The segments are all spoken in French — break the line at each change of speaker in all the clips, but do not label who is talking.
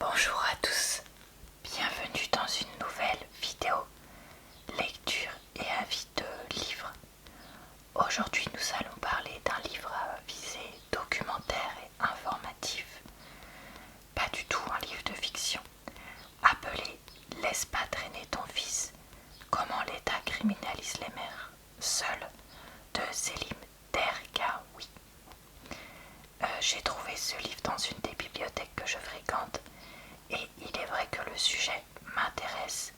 Bonjour à tous, bienvenue dans une nouvelle vidéo lecture et avis de livres. Aujourd'hui nous allons parler d'un livre à visée documentaire et informatif, pas du tout un livre de fiction, appelé Laisse pas traîner ton fils, comment l'État criminalise les mères seules de Selim Dergaoui. J'ai trouvé ce livre dans une des bibliothèques que je fréquente et il est vrai que le sujet m'intéresse,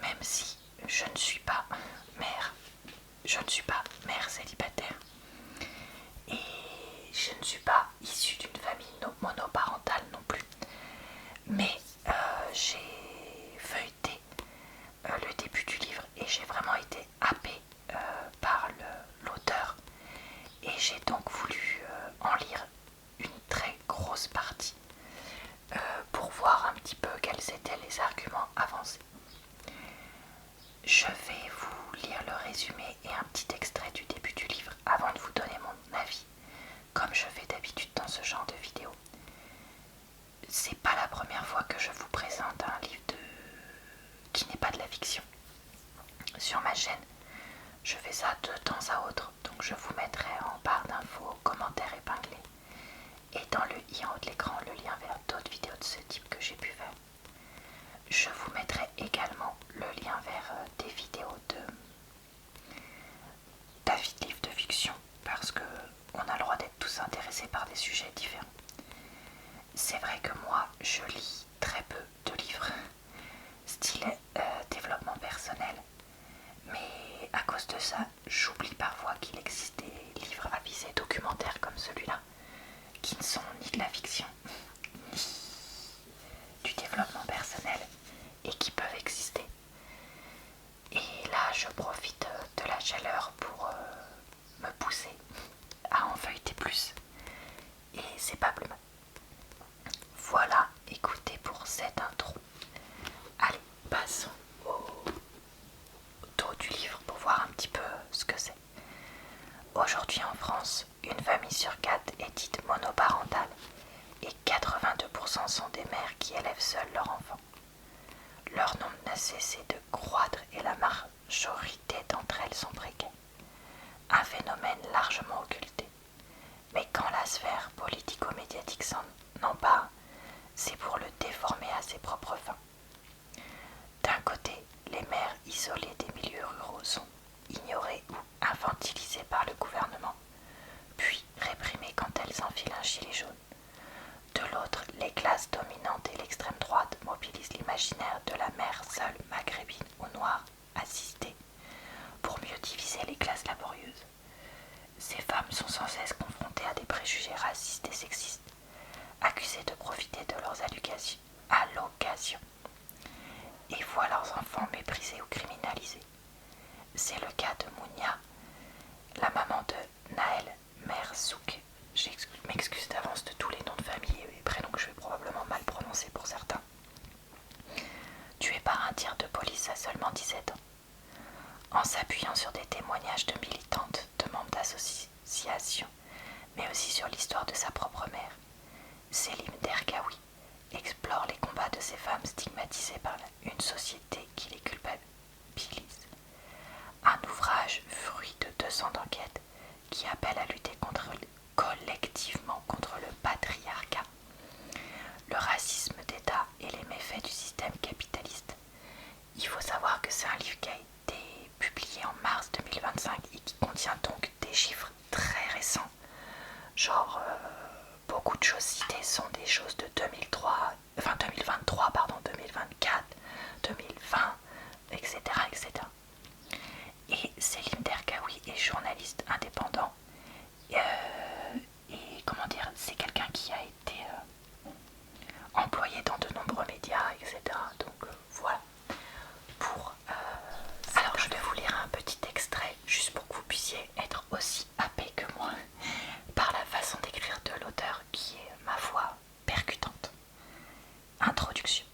même si je ne suis pas mère célibataire et je ne suis pas issue d'une famille monoparentale non plus. Mais j'ai feuilleté le début du livre et j'ai vraiment été happée par l'auteur et j'ai donc voulu en lire une très grosse partie pour voir un petit peu quels étaient les arguments avancés. Je vais vous lire le résumé et un petit extrait du début du livre avant de vous donner mon avis, comme je fais d'habitude dans ce genre de vidéo. C'est pas la première fois que je vous présente un livre qui n'est pas de la fiction. Sur ma chaîne, je fais ça de temps à autre, donc je vous mettrai en barre d'infos, commentaires épinglés et dans le i en haut de l'écran le lien vers d'autres vidéos de ce type que j'ai pu faire. Je vous mettrai également le lien vers des vidéos d'avis de livres de fiction parce qu'on a le droit d'être tous intéressés par des sujets différents. C'est vrai que moi je lis très peu de livres style développement personnel, mais à cause de ça j'oublie parfois qu'il existe des livres à visée documentaire comme celui-là qui ne sont ni de la fiction ni du développement personnel et qui peuvent exister. Et là je profite de la chaleur pour me pousser à en feuilleter plus et c'est pas plus mal. Voilà, écoutez pour cette intro. Allez, passons au dos du livre pour voir un petit peu ce que c'est. Aujourd'hui en France, une famille sur 4 est dite monoparentale et 82% sont des mères qui élèvent seules leurs enfants. Leur nombre n'a cessé de croître et la majorité d'entre elles sont précaires. Un phénomène largement occulté. Mais quand la sphère politico-médiatique s'en empare, c'est pour le déformer à ses propres fins. D'un côté, les mères isolées des milieux ruraux sont ignorées ou infantilisées par le gouvernement, puis réprimées quand elles enfilent un gilet jaune. De l'autre, les classes dominantes et l'extrême droite mobilisent l'imaginaire de la mère seule maghrébine ou noire assistée pour mieux diviser les classes laborieuses. Ces femmes sont sans cesse confrontées à des préjugés racistes et sexistes, accusées de profiter de leurs allocations et voient leurs enfants méprisés ou criminalisés. C'est le cas de Mounia, la maman de Naël Merzouk. Je m'excuse d'avance de tous les noms de famille et prénoms que je vais probablement mal prononcer pour certains. Tuée par un tir de police à seulement 17 ans. En s'appuyant sur des témoignages de militantes, de membres d'associations, mais aussi sur l'histoire de sa propre mère, Selim Dergaoui explore les combats de ces femmes stigmatisées par une société qui les culpabilise. Un ouvrage fruit de 2 ans d'enquête qui appelle à lutter collectivement contre le patriarcat, le racisme d'État et les méfaits du système capitaliste. Il faut savoir que c'est un livre qui a été publié en mars 2025 et qui contient donc des chiffres très récents. Genre, beaucoup de choses citées sont des choses de 2023, 2024, 2020, etc. etc. Et Selim Dergaoui est journaliste indépendant. Et comment dire, c'est quelqu'un qui a été employé dans de nombreux médias, etc. Donc voilà. Alors je vais vous lire un petit extrait juste pour que vous puissiez être aussi happé que moi par la façon d'écrire de l'auteur qui est, ma foi, percutante. Introduction.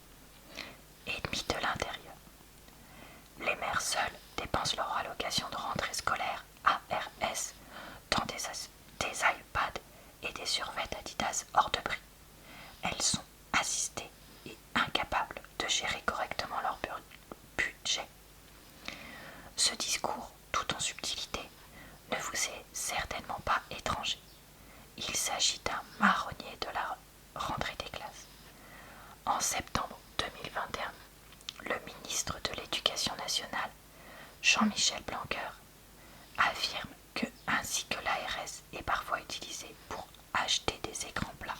Ennemi de l'intérieur. Les mères seules dépensent leur allocation de rentrée scolaire ARS dans des gérer correctement leur budget. Ce discours, tout en subtilité, ne vous est certainement pas étranger. Il s'agit d'un marronnier de la rentrée des classes. En septembre 2021, le ministre de l'Éducation nationale, Jean-Michel Blanquer, affirme que, ainsi que l'ARS est parfois utilisée pour acheter des écrans plats,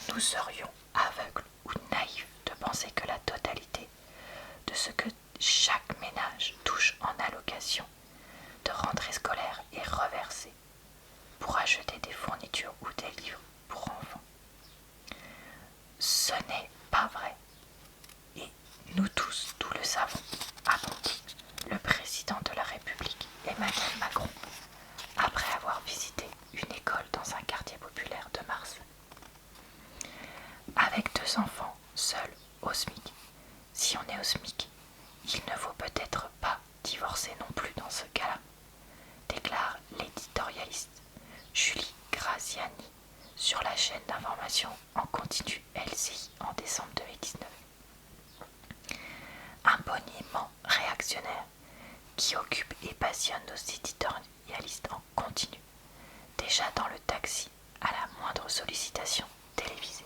nous serions aveugles ou naïfs de penser que la totalité de ce que chaque ménage touche en allocation de rentrée scolaire est reversée pour acheter des fournitures ou des livres pour enfants. Ce n'est pas vrai. Et nous tous le savons, a dit le président de la République, Emmanuel Macron, après avoir visité une école dans un quartier populaire de Marseille. Avec 2 enfants, seuls, au SMIC, si on est au SMIC, il ne faut peut-être pas divorcer non plus dans ce cas-là, déclare l'éditorialiste Julie Graziani sur la chaîne d'information en continu LCI en décembre 2019. Un boniment réactionnaire qui occupe et passionne nos éditorialistes en continu, déjà dans le taxi à la moindre sollicitation télévisée.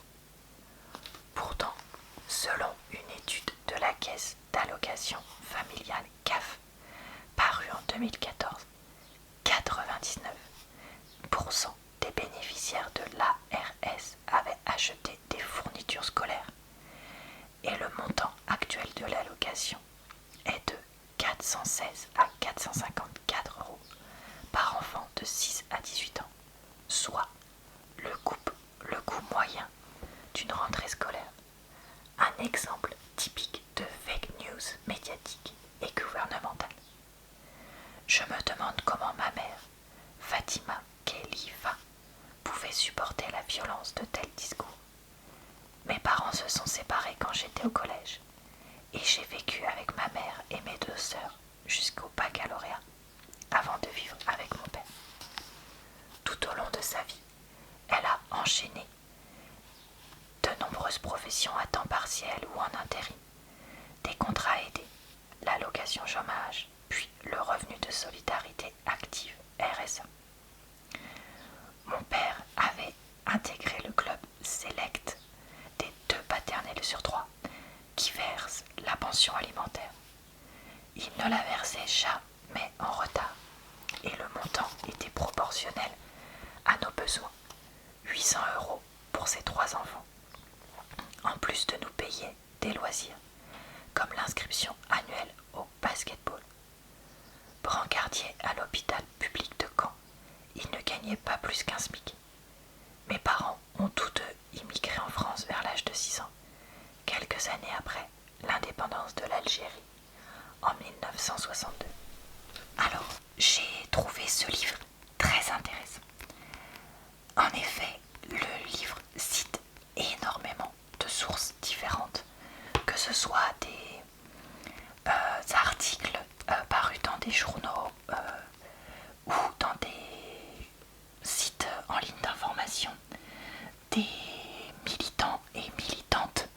Pourtant, selon une étude de la caisse d'allocation familiale CAF, parue en 2014, 99% des bénéficiaires de l'ARS avaient acheté des fournitures scolaires et le montant actuel de l'allocation est de 416 à 454 € par enfant de 6 à 18 ans, soit le coût moyen d'une rentrée scolaire. Un exemple typique de fake news médiatique et gouvernementale. Je me demande comment ma mère, Fatima Khalifa, pouvait supporter la violence de tels discours. Mes parents se sont séparés quand j'étais au collège et j'ai vécu avec ma mère et mes 2 sœurs jusqu'au baccalauréat avant de vivre avec mon père. Tout au long de sa vie, elle a enchaîné de nombreuses professions à temps partiel ou en intérim, des contrats aidés, l'allocation chômage, puis le revenu de solidarité active RSA. Mon père avait intégré le club Select des 2 paternels sur 3 qui versent la pension alimentaire. Il ne la versait jamais en retard et le montant était proportionnel à nos besoins, 800 € pour ses 3 enfants, en plus de nous payer des loisirs, comme l'inscription annuelle au basketball. Brancardier à l'hôpital public de Caen, il ne gagnait pas plus qu'un SMIC. Mes parents ont tous 2 immigré en France vers l'âge de 6 ans, quelques années après l'indépendance de l'Algérie, en 1962. Alors, j'ai trouvé ce livre très intéressant. En effet, le livre cite énormément de sources différentes, que ce soit des articles parus dans des journaux ou dans des sites en ligne d'information, des militants et militantes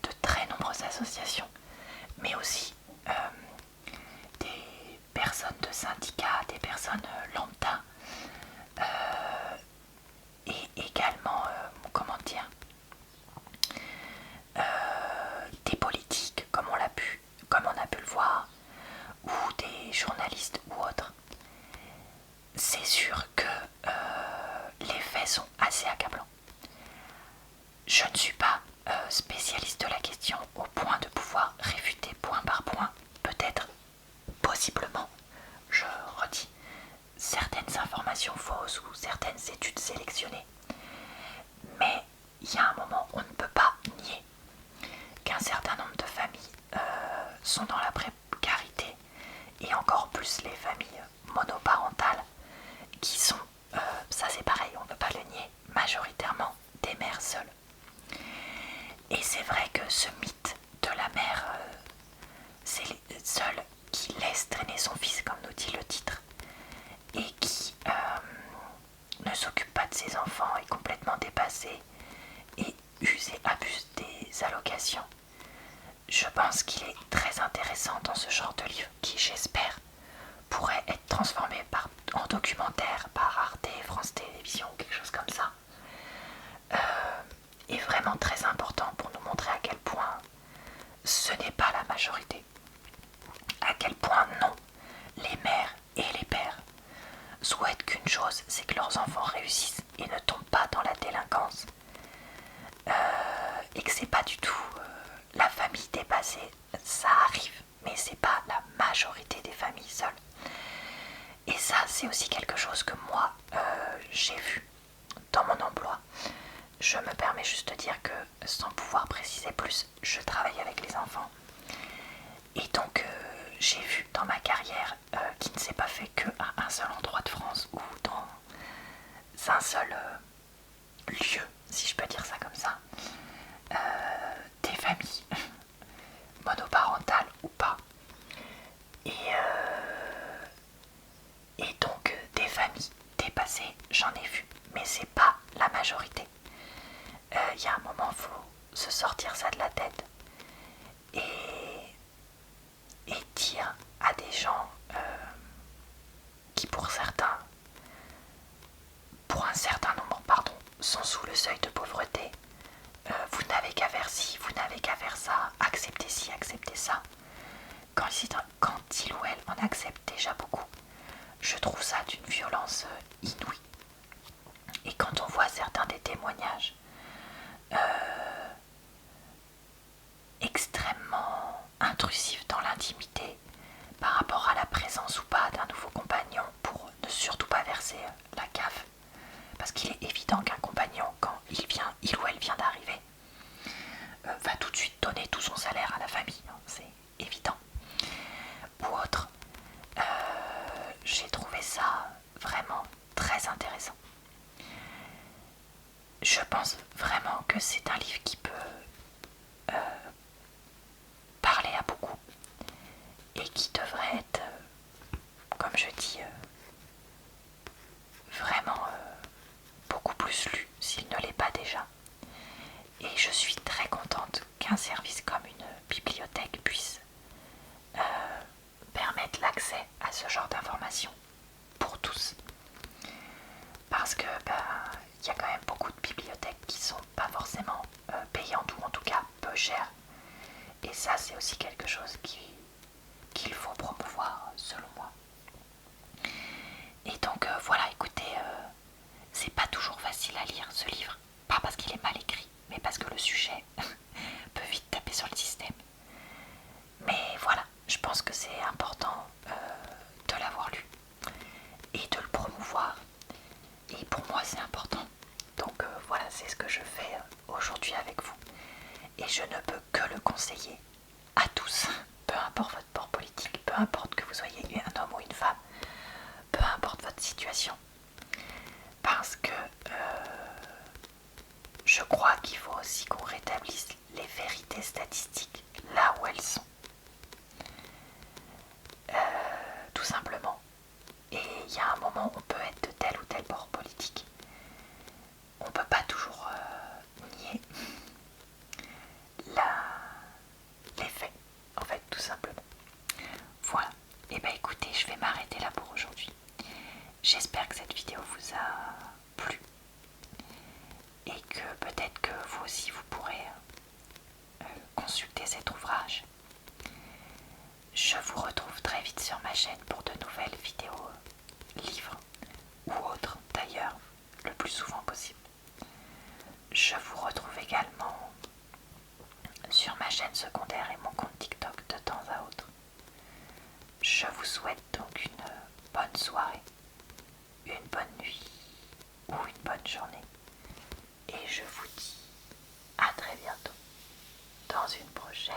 de très nombreuses associations, mais aussi des personnes de syndicats, des personnes lambda, et également, des politiques, comme on a pu le voir, ou des journalistes ou autres. C'est sûr que les faits sont assez accablants. Je ne suis pas spécialiste de la question au point de pouvoir réfuter point par point, peut-être, possiblement, je redis, certaines informations fausses ou certaines études sélectionnées. Mais il y a un moment où on ne peut pas nier qu'un certain nombre de familles sont dans la précarité, et encore plus les familles monoparentales qui sont, ça c'est pareil, on ne peut pas le nier, majoritairement des mères seules. Et c'est vrai que ce mythe de la mère seule qui laisse traîner son fils, comme nous dit le titre, et qui ne s'occupe pas de ses enfants, est complètement dépassée et use et abuse des allocations, je pense qu'il est très intéressant dans ce genre de livre qui, j'espère, pourrait être transformé en documentaire par Arte, France Télévisions, quelque chose comme ça, est vraiment très important pour nous montrer à quel point ce n'est pas la majorité. À quel point non, les mères et les pères souhaitent qu'une chose, c'est que leurs enfants réussissent et ne tombent pas dans la délinquance. Et que c'est pas du tout la famille dépassée, ça arrive, mais c'est pas la majorité des familles seules. Et ça, c'est aussi quelque chose que moi, j'ai vu dans mon emploi. Je me permets juste de dire que, sans pouvoir préciser plus, je travaille avec les enfants. Et donc, j'ai vu dans ma carrière, qui ne s'est pas fait qu'à un seul endroit de France ou dans un seul lieu, si je peux dire ça comme ça, des familles, monoparentales ou pas. Et donc, des familles dépassées, j'en ai vu, mais c'est pas la majorité. Il y a un moment, il faut se sortir ça de la tête et dire à des gens qui pour un certain nombre, sont sous le seuil de pauvreté, vous n'avez qu'à faire ci, vous n'avez qu'à faire ça, acceptez ci, acceptez ça. Quand il ou elle en accepte déjà beaucoup, je trouve ça d'une violence inouïe. Et quand on voit certains des témoignages extrêmement intrusifs dans l'intimité par rapport à la présence ou pas d'un nouveau compagnon pour ne surtout pas verser la CAF, parce qu'il est évident qu'un compagnon, quand il ou elle vient d'arriver, va tout de suite donner tout son salaire à la famille, hein, c'est évident. Ou autre, j'ai trouvé ça vraiment très intéressant. Je pense vraiment que c'est un livre qui peut parler à beaucoup et qui devrait être, comme je dis, vraiment beaucoup plus lu s'il ne l'est pas déjà. Et je suis très contente qu'un service comme une bibliothèque puisse permettre l'accès à ce genre d'informations pour tous. Parce que y a quand même beaucoup de bibliothèques qui sont pas forcément payantes ou en tout cas peu chères. Et ça, c'est aussi quelque chose qu'il faut promouvoir selon moi. Et donc voilà, écoutez, c'est pas toujours facile à lire ce livre. Pas parce qu'il est mal écrit, mais parce que le sujet peut vite taper sur le système. Mais voilà, je pense que c'est important de l'avoir lu et de le promouvoir. Et pour moi, c'est important. Donc voilà, c'est ce que je fais aujourd'hui avec vous. Et je ne peux que le conseiller à tous, peu importe votre port politique, peu importe que vous soyez un homme ou une femme, peu importe votre situation. Parce que je crois qu'il faut aussi qu'on rétablisse les vérités statistiques là où elles sont. Tout simplement. Et il y a un moment où on peut être de tel ou tel bord politique. On ne peut pas toujours nier les faits, en fait, tout simplement. Voilà. Et écoutez, je vais m'arrêter là pour aujourd'hui. J'espère que cette vidéo vous a plu et que peut-être que vous aussi vous pourrez consulter cet ouvrage. Je vous retrouve très vite sur ma chaîne pour de nouvelles vidéos, livres ou autres d'ailleurs, le plus souvent possible. Je vous retrouve également sur ma chaîne secondaire et mon compte TikTok de temps à autre. Je vous souhaite donc une bonne soirée, une bonne nuit ou une bonne journée. Et je vous dis à très bientôt dans une prochaine